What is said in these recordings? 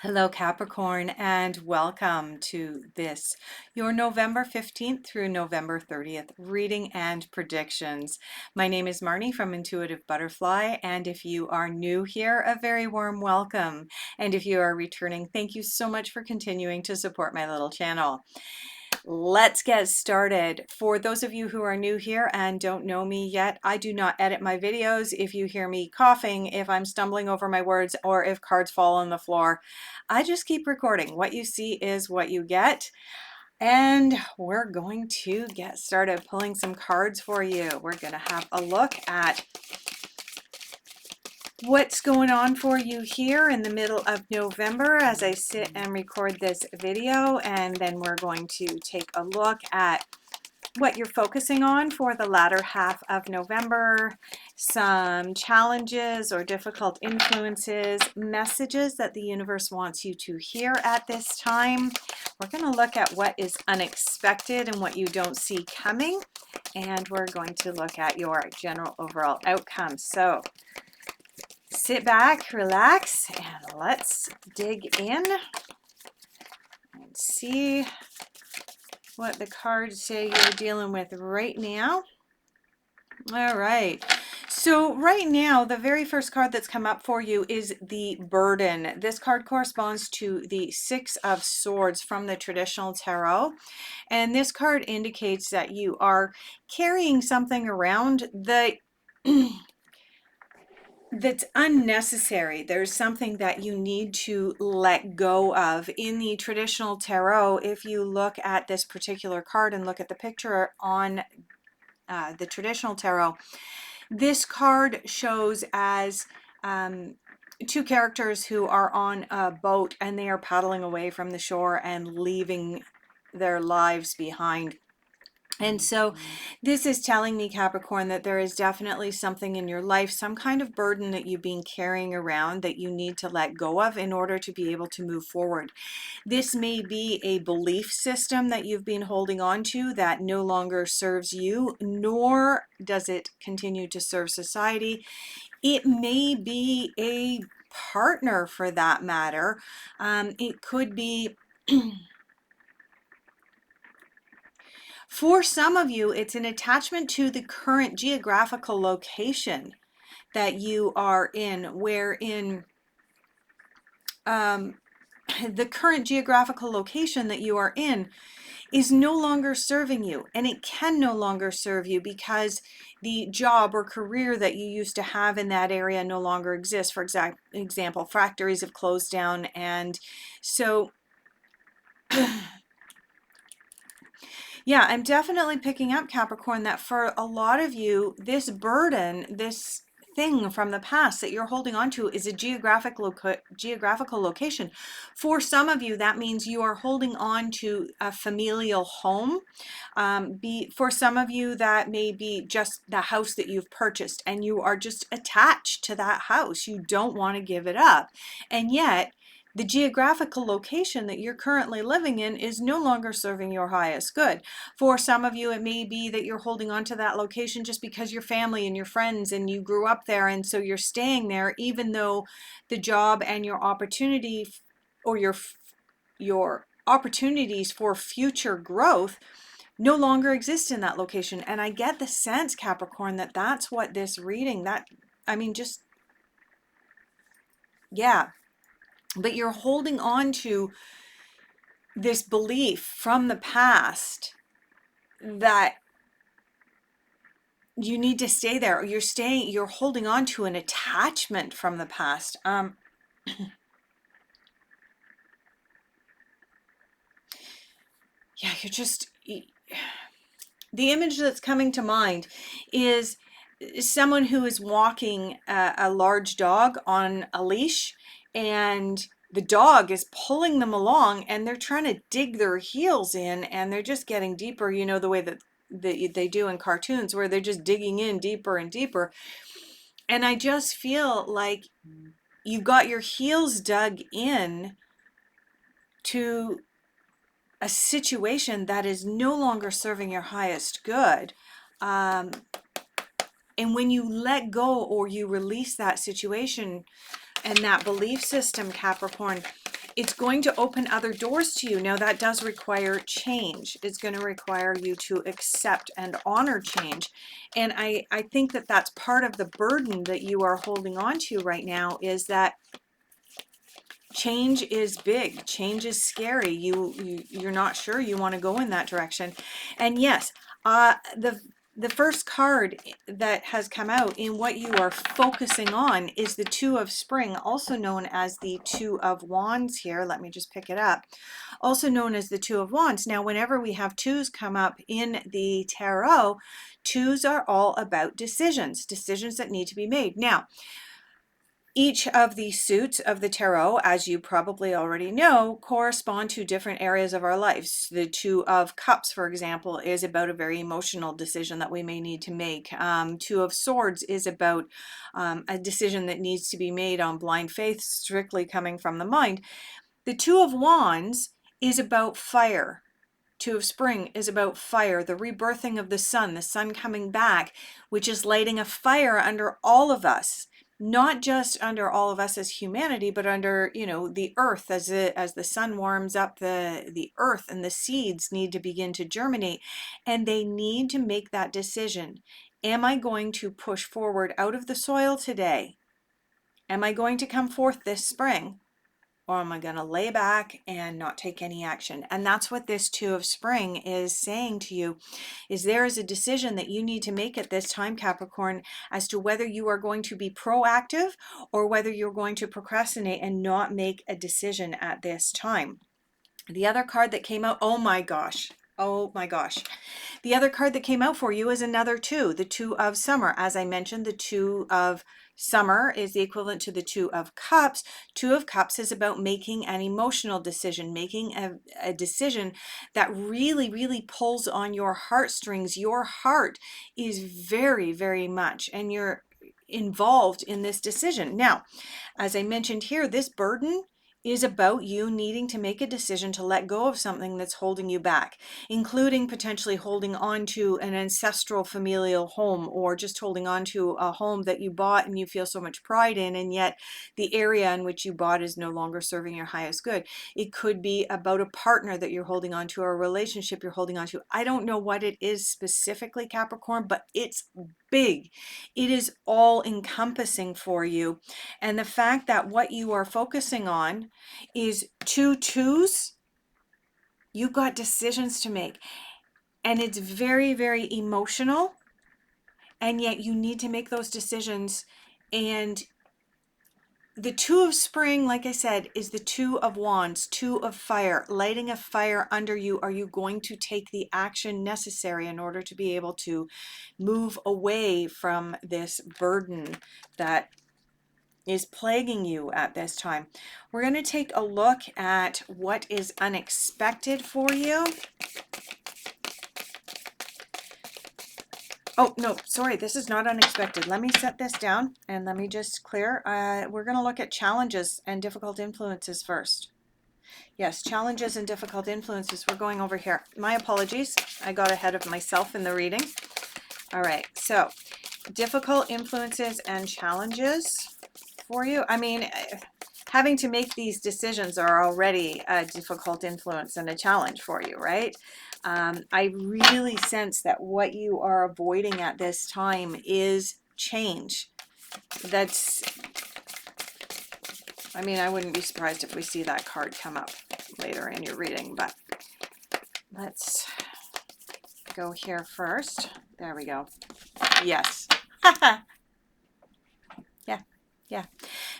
Hello, Capricorn, and welcome to this, your November 15th through November 30th reading and predictions. My name is Marnie from Intuitive Butterfly, and if you are new here, a very warm welcome. And if you are returning, thank you so much for continuing to support my little channel. Let's get started. For those of you who are new here and don't know me yet, I do not edit my videos. If you hear me coughing, if I'm stumbling over my words, or if cards fall on the floor, I just keep recording. What you see is what you get. And we're going to get started pulling some cards for you. We're going to have a look at what's going on for you here in the middle of November as I sit and record this video, and then we're going to take a look at what you're focusing on for the latter half of November, some challenges or difficult influences, messages that the universe wants you to hear at this time. We're going to look at what is unexpected and what you don't see coming, and we're going to look at your general overall outcome. So sit back, relax, and let's dig in and see what the cards say you're dealing with right now. All right. So right now, the very first card that's come up for you is the Burden. This card corresponds to the Six of Swords from the traditional tarot. And this card indicates that you are carrying something around that that's unnecessary. There's something that you need to let go of. In the traditional tarot, if you look at this particular card and look at the picture on the traditional tarot, this card shows as two characters who are on a boat and they are paddling away from the shore and leaving their lives behind. And so this is telling me, Capricorn, that there is definitely something in your life, some kind of burden that you've been carrying around that you need to let go of in order to be able to move forward. This may be a belief system that you've been holding on to that no longer serves you, nor does it continue to serve society. It may be a partner for that matter. It could be... For some of you, it's an attachment to the current geographical location that you are in, wherein the current geographical location that you are in is no longer serving you, and it can no longer serve you because the job or career that you used to have in that area no longer exists. For example, factories have closed down, and so yeah, I'm definitely picking up, Capricorn, that for a lot of you, this burden, this thing from the past that you're holding on to is a geographical location. For some of you, that means you are holding on to a familial home. For some of you, that may be just the house that you've purchased and you are just attached to that house. You don't want to give it up. And yet, the geographical location that you're currently living in is no longer serving your highest good. For some of you, it may be that you're holding on to that location just because your family and your friends and you grew up there, and so you're staying there even though the job and your opportunity or your opportunities for future growth no longer exist in that location. And I get the sense, Capricorn, that that's what this reading, yeah. But you're holding on to this belief from the past that you need to stay there, or you're holding on to an attachment from the past. Yeah, the image that's coming to mind is someone who is walking a large dog on a leash, and the dog is pulling them along and they're trying to dig their heels in, and they're just getting deeper, you know, the way that they do in cartoons where they're just digging in deeper and deeper. And I just feel like you've got your heels dug in to a situation that is no longer serving your highest good. And when you let go or you release that situation and that belief system, Capricorn, It's going to open other doors to you. Now that does require change. It's going to require you to accept and honor change. And I think that that's part of the burden that you are holding on to right now, is that change is big. Change is scary. You're not sure you want to go in that direction. And yes, the first card that has come out in what you are focusing on is the Two of Spring, also known as the Two of Wands here. Let me just pick it up. Also known as the Two of Wands. Now, whenever we have twos come up in the tarot, twos are all about decisions that need to be made. Now, each of the suits of the tarot, as you probably already know, correspond to different areas of our lives. The Two of Cups, for example, is about a very emotional decision that we may need to make. Two of Swords is about a decision that needs to be made on blind faith, strictly coming from the mind. The Two of Wands is about fire. Two of Spring is about fire, the rebirthing of the sun coming back, which is lighting a fire under all of us. Not just under all of us as humanity, but under, the earth. As the sun warms up the earth, and the seeds need to begin to germinate, and they need to make that decision. Am I going to push forward out of the soil today? Am I going to come forth this spring? Or am I going to lay back and not take any action? And that's what this Two of Spring is saying to you, is there is a decision that you need to make at this time, Capricorn, as to whether you are going to be proactive or whether you're going to procrastinate and not make a decision at this time. The other card that came out, oh my gosh. The other card that came out for you is another two, the Two of Summer. As I mentioned, the Two of Summer is the equivalent to the Two of Cups. Two of Cups is about making an emotional decision, making a decision that really, really pulls on your heartstrings. Your heart is very, very much, and you're involved in this decision. Now, as I mentioned here, this burden is about you needing to make a decision to let go of something that's holding you back, including potentially holding on to an ancestral familial home, or just holding on to a home that you bought and you feel so much pride in, and yet the area in which you bought is no longer serving your highest good. It could be about a partner that you're holding on to, or a relationship you're holding on to. I don't know what it is specifically, Capricorn, but it's big. It is all encompassing for you. And the fact that what you are focusing on is two twos, you've got decisions to make. And it's very, very emotional. And yet you need to make those decisions. And the Two of Spring, like I said, is the Two of Wands, Two of Fire, lighting a fire under you. Are you going to take the action necessary in order to be able to move away from this burden that is plaguing you at this time? We're going to take a look at what is unexpected for you. Oh, no, sorry, this is not unexpected. Let me set this down and let me just clear. We're going to look at challenges and difficult influences first. Yes, challenges and difficult influences. We're going over here. My apologies. I got ahead of myself in the reading. All right, so difficult influences and challenges for you. I mean, having to make these decisions are already a difficult influence and a challenge for you, right? I really sense that what you are avoiding at this time is change. I mean, I wouldn't be surprised if we see that card come up later in your reading, but let's go here first. There we go. Yes. Yeah.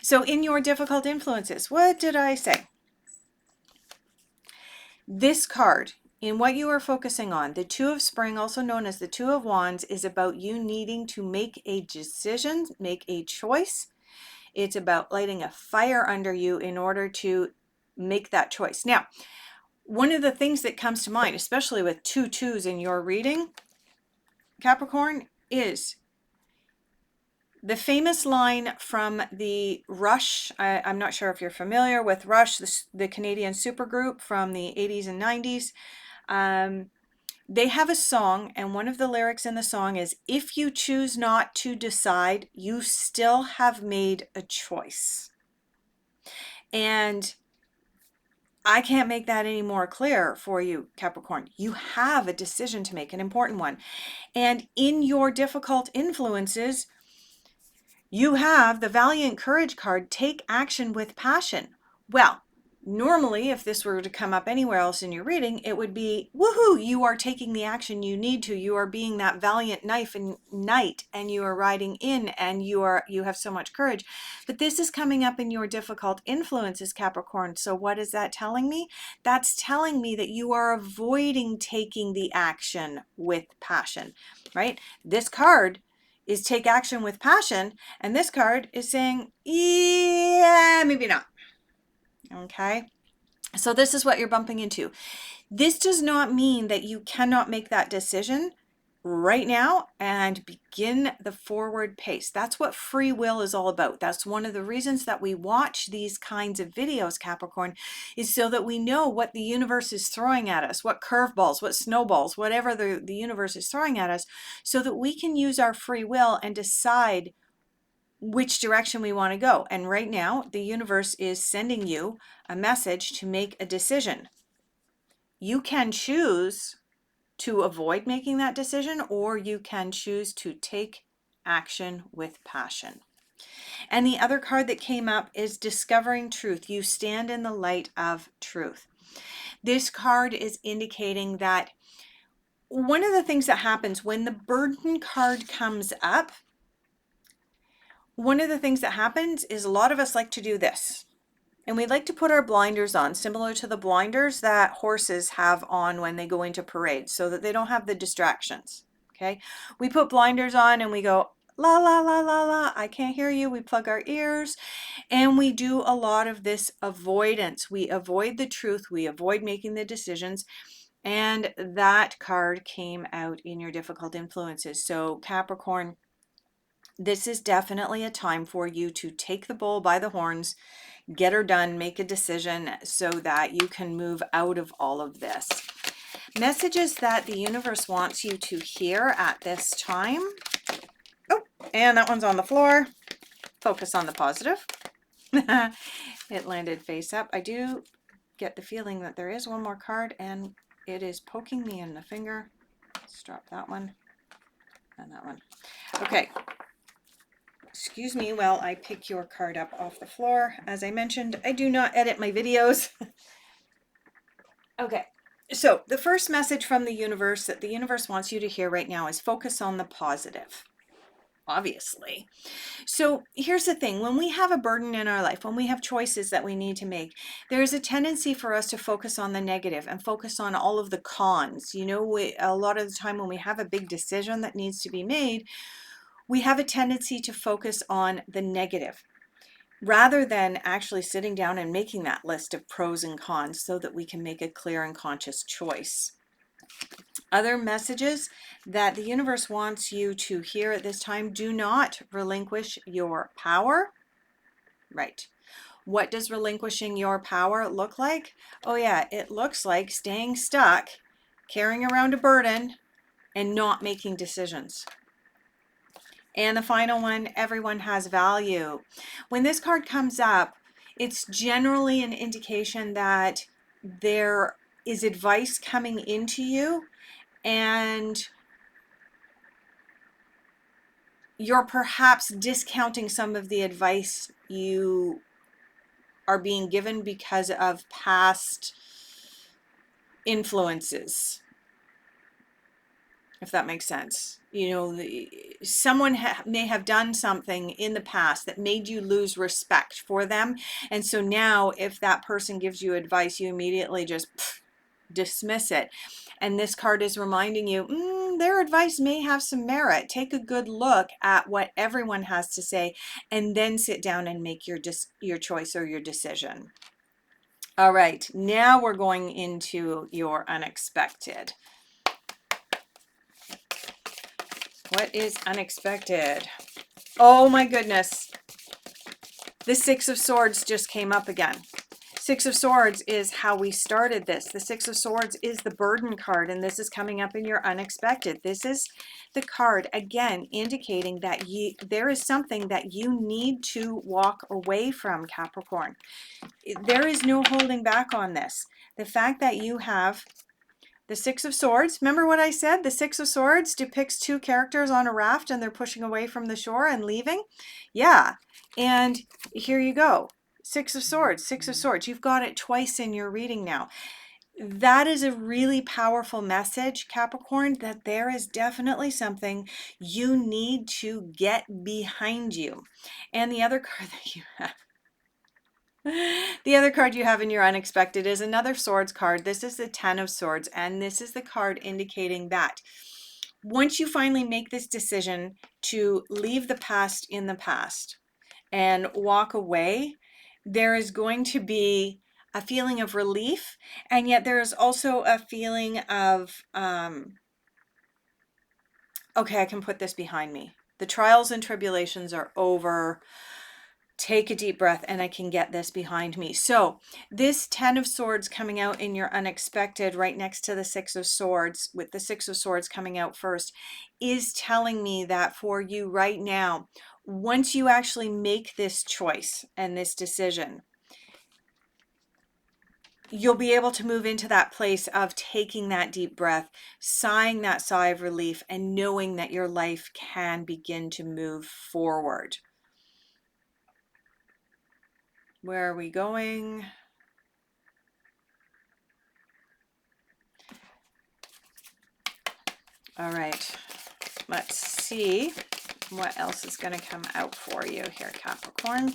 So in your difficult influences, what did I say? This card, in what you are focusing on, the Two of Spring, also known as the Two of Wands, is about you needing to make a decision, make a choice. It's about lighting a fire under you in order to make that choice. Now, one of the things that comes to mind, especially with two twos in your reading, Capricorn, is the famous line from the Rush. I'm not sure if you're familiar with Rush, the Canadian supergroup from the 80s and 90s. They have a song, and one of the lyrics in the song is, "If you choose not to decide, you still have made a choice." And I can't make that any more clear for you, Capricorn. You have a decision to make, an important one. And in your difficult influences, you have the Valiant Courage card, take action with passion. Well, normally, if this were to come up anywhere else in your reading, it would be, woohoo, you are taking the action you need to. You are being that valiant knight, and you are riding in, and you have so much courage. But this is coming up in your difficult influences, Capricorn. So what is that telling me? That's telling me that you are avoiding taking the action with passion, right? This card is take action with passion, and this card is saying, yeah, maybe not. Okay, so this is what you're bumping into. This does not mean that you cannot make that decision right now and begin the forward pace. That's what free will is all about. That's one of the reasons that we watch these kinds of videos, Capricorn, is so that we know what the universe is throwing at us, what curveballs, what snowballs, whatever the universe is throwing at us, so that we can use our free will and decide which direction we want to go. And right now, the universe is sending you a message to make a decision. You can choose to avoid making that decision, or you can choose to take action with passion. And the other card that came up is discovering truth. You stand in the light of truth. This card is indicating that one of the things that happens when the burden card comes up, one of the things that happens is a lot of us like to do this. And we like to put our blinders on, similar to the blinders that horses have on when they go into parades, so that they don't have the distractions. Okay, we put blinders on and we go, la, la, la, la, la, I can't hear you. We plug our ears, and we do a lot of this avoidance. We avoid the truth. We avoid making the decisions. And that card came out in your difficult influences. So Capricorn, this is definitely a time for you to take the bull by the horns, get her done, make a decision so that you can move out of all of this. Messages that the universe wants you to hear at this time. Oh, and that one's on the floor. Focus on the positive. It landed face up. I do get the feeling that there is one more card, and it is poking me in the finger. Let's drop that one and that one. Okay. Excuse me while I pick your card up off the floor. As I mentioned, I do not edit my videos. Okay, so the first message from the universe that the universe wants you to hear right now is focus on the positive, obviously. So here's the thing. When we have a burden in our life, when we have choices that we need to make, there's a tendency for us to focus on the negative and focus on all of the cons. You know, a lot of the time when we have a big decision that needs to be made, we have a tendency to focus on the negative rather than actually sitting down and making that list of pros and cons so that we can make a clear and conscious choice. Other messages that the universe wants you to hear at this time: do not relinquish your power. Right. What does relinquishing your power look like? Oh yeah, it looks like staying stuck, carrying around a burden, and not making decisions. And the final one, everyone has value. When this card comes up, it's generally an indication that there is advice coming into you, and you're perhaps discounting some of the advice you are being given because of past influences, if that makes sense. You know, someone may have done something in the past that made you lose respect for them. And so now if that person gives you advice, you immediately just dismiss it. And this card is reminding you, their advice may have some merit. Take a good look at what everyone has to say, and then sit down and make your choice or your decision. All right, now we're going into your unexpected. What is unexpected? Oh my goodness. The Six of Swords just came up again. Six of Swords is how we started this. The Six of Swords is the burden card, and this is coming up in your unexpected. This is the card, again, indicating that there is something that you need to walk away from, Capricorn. There is no holding back on this. The fact that you have the Six of Swords, remember what I said? The Six of Swords depicts two characters on a raft and they're pushing away from the shore and leaving. Yeah, and here you go. Six of Swords, Six of Swords. You've got it twice in your reading now. That is a really powerful message, Capricorn, that there is definitely something you need to get behind you. And the other card that you have, the other card you have in your unexpected is another swords card. This is the Ten of Swords, and this is the card indicating that once you finally make this decision to leave the past in the past and walk away, there is going to be a feeling of relief, and yet there is also a feeling of, okay, I can put this behind me. The trials and tribulations are over. Take a deep breath and I can get this behind me. So this Ten of Swords coming out in your unexpected right next to the Six of Swords, with the Six of Swords coming out first, is telling me that for you right now, once you actually make this choice and this decision, you'll be able to move into that place of taking that deep breath, sighing that sigh of relief, and knowing that your life can begin to move forward. Where are we going? All right, let's see what else is going to come out for you here, Capricorn.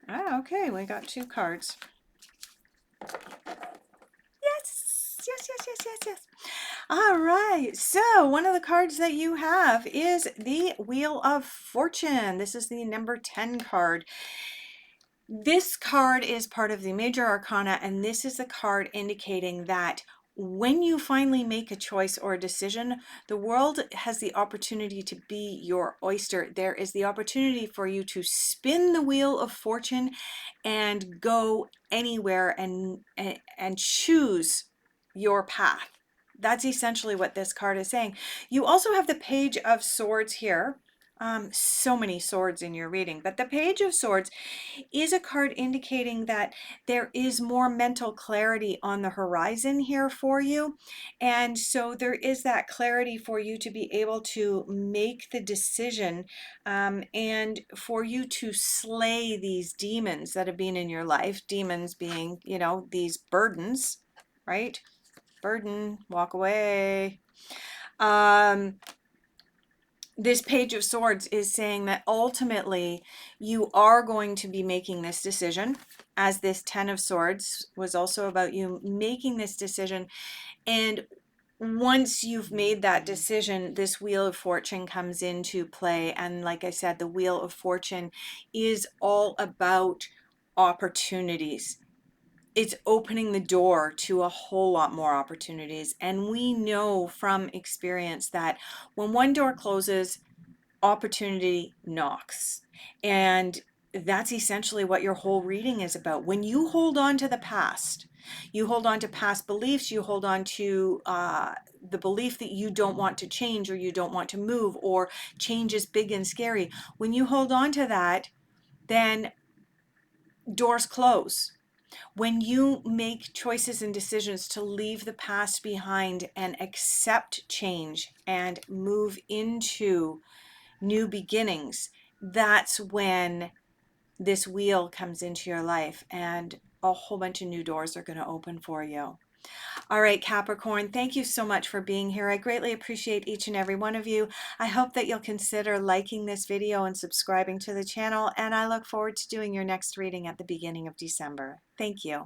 Ah, okay, we got two cards. Yes. All right, so one of the cards that you have is the Wheel of Fortune. This is the number 10 card. This card is part of the Major Arcana, and this is the card indicating that when you finally make a choice or a decision, the world has the opportunity to be your oyster. There is the opportunity for you to spin the Wheel of Fortune and go anywhere and choose your path. That's essentially what this card is saying. You also have the Page of Swords here. So many swords in your reading, but the Page of Swords is a card indicating that there is more mental clarity on the horizon here for you. And so there is that clarity for you to be able to make the decision and for you to slay these demons that have been in your life. Demons being, you know, these burdens, right? Burden, walk away. This Page of Swords is saying that ultimately you are going to be making this decision, as this Ten of Swords was also about you making this decision. And once you've made that decision, this Wheel of Fortune comes into play. And like I said, the Wheel of Fortune is all about opportunities. It's opening the door to a whole lot more opportunities. And we know from experience that when one door closes, opportunity knocks. And that's essentially what your whole reading is about. When you hold on to the past, you hold on to past beliefs, you hold on to the belief that you don't want to change, or you don't want to move, or change is big and scary. When you hold on to that, then doors close. When you make choices and decisions to leave the past behind and accept change and move into new beginnings, that's when this wheel comes into your life and a whole bunch of new doors are going to open for you. All right, Capricorn, thank you so much for being here. I greatly appreciate each and every one of you. I hope that you'll consider liking this video and subscribing to the channel, and I look forward to doing your next reading at the beginning of December. Thank you.